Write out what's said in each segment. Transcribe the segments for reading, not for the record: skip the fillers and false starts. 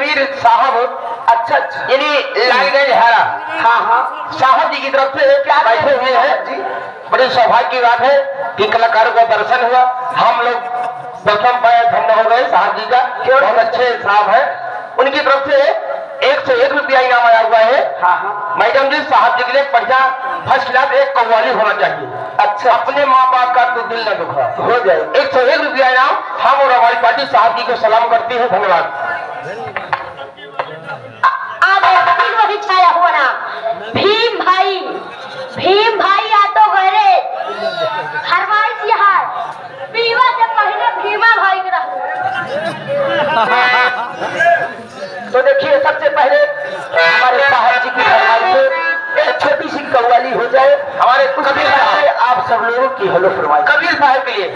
कबीर साहब। अच्छा यानी लालगंज हरा। हाँ हाँ साहब जी की तरफ से क्या बैठे हुए हैं जी। बड़ी सौभाग्य की बात है कि कलाकारों का दर्शन हुआ। हम लोग प्रथम पाए धन्य हो गए साहब जी का। बहुत अच्छे साहब है। उनकी तरफ से 101 रुपया इनाम आया हुआ है। हाँ हाँ मैडम जी साहब जी के लिए बढ़िया फर्स्ट क्लास एक कव्वाली होना चाहिए। अच्छा अपने माँ बाप का तो दिल न दुखा हो जाए। 101 रुपया इनाम हम और हमारी पार्टी साहब जी को सलाम करती है। धन्यवाद। वही छाया हुआ ना भीम भाई आ तो गए फरमाइश यहाँ पीवा से पहले भीमा भाई के तो देखिए सबसे पहले हमारे साहब जी की फरमाइश से एक छोटी सी कव्वाली हो जाए। हमारे कबीर साहब आप सब लोगों की हेलो फरमाइश कबीर साहब के लिए।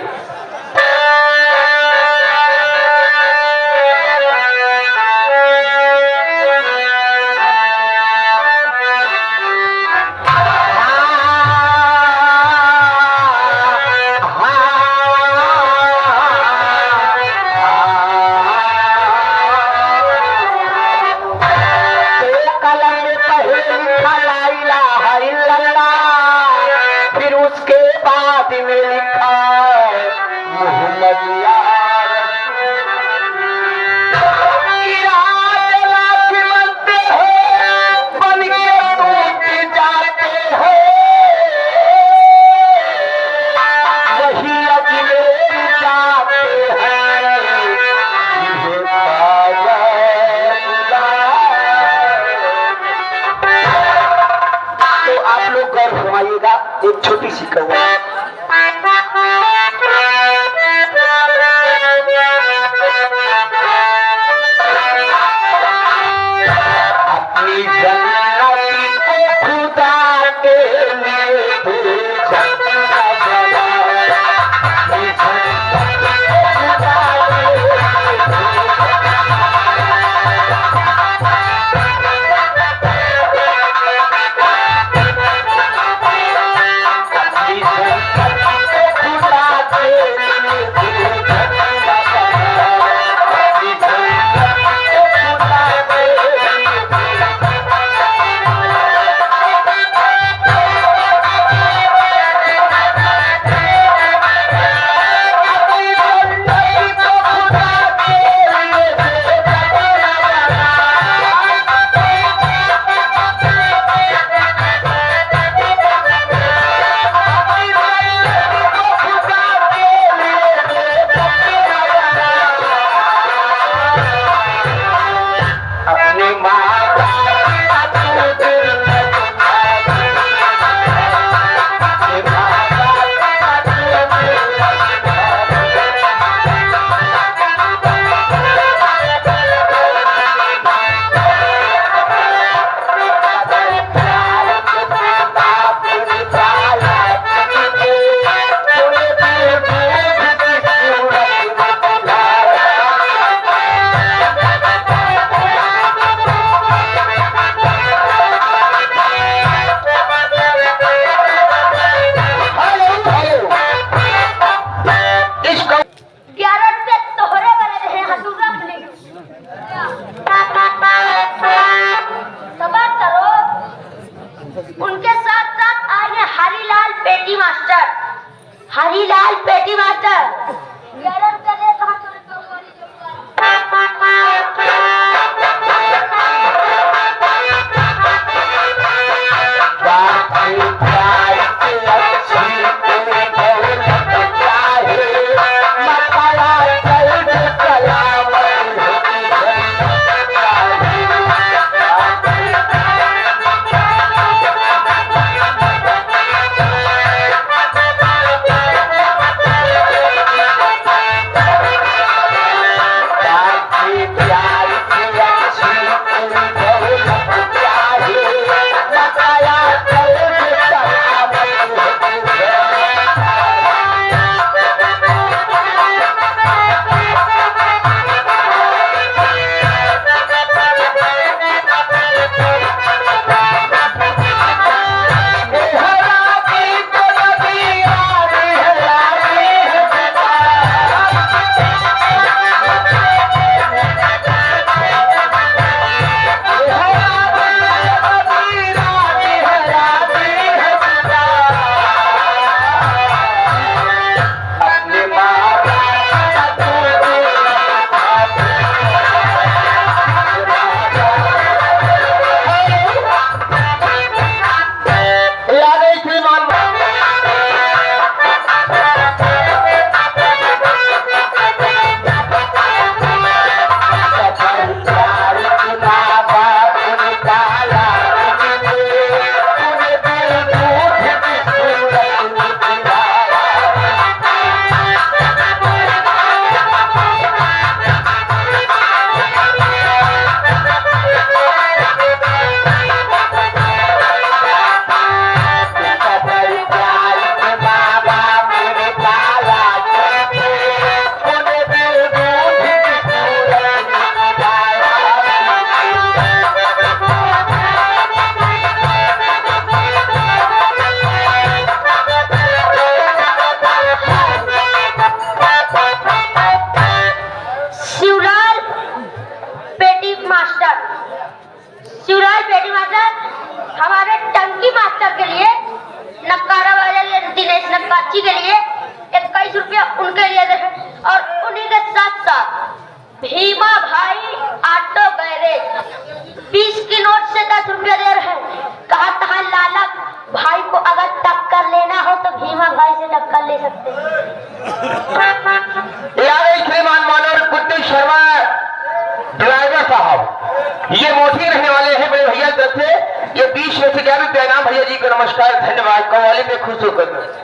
एक छोटी सी कव्वाली। अपनी जन्नती को खुदा के लिए हरीलाल पेटी मास्टर मास्टर शिवराज पेटी मास्टर हमारे टंकी मास्टर के लिए, नक्कारा वाले दिनेश नक्काची के लिए 21 रुपया उनके लिए दे, और उन्हीं के साथ साथ भीमा भाई ऑटो गैरेज 20 की नोट से 10 रुपया दे रहे हैं। कहा लाला भाई को अगर टक्कर लेना हो तो भीमा भाई से टक्कर ले सकते हैं। यार श्रीमान मनोहर कुट्टी शर्मा ड्राइवर साहब, ये मोटी रहने वाले हैं बड़े भैया तरफ से, ये 20 में से 11 रुपया नाम भैया जी को नमस्कार धन्यवाद। कव्वाली पे खुश होकर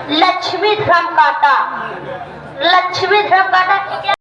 लक्ष्मी धर्म काटा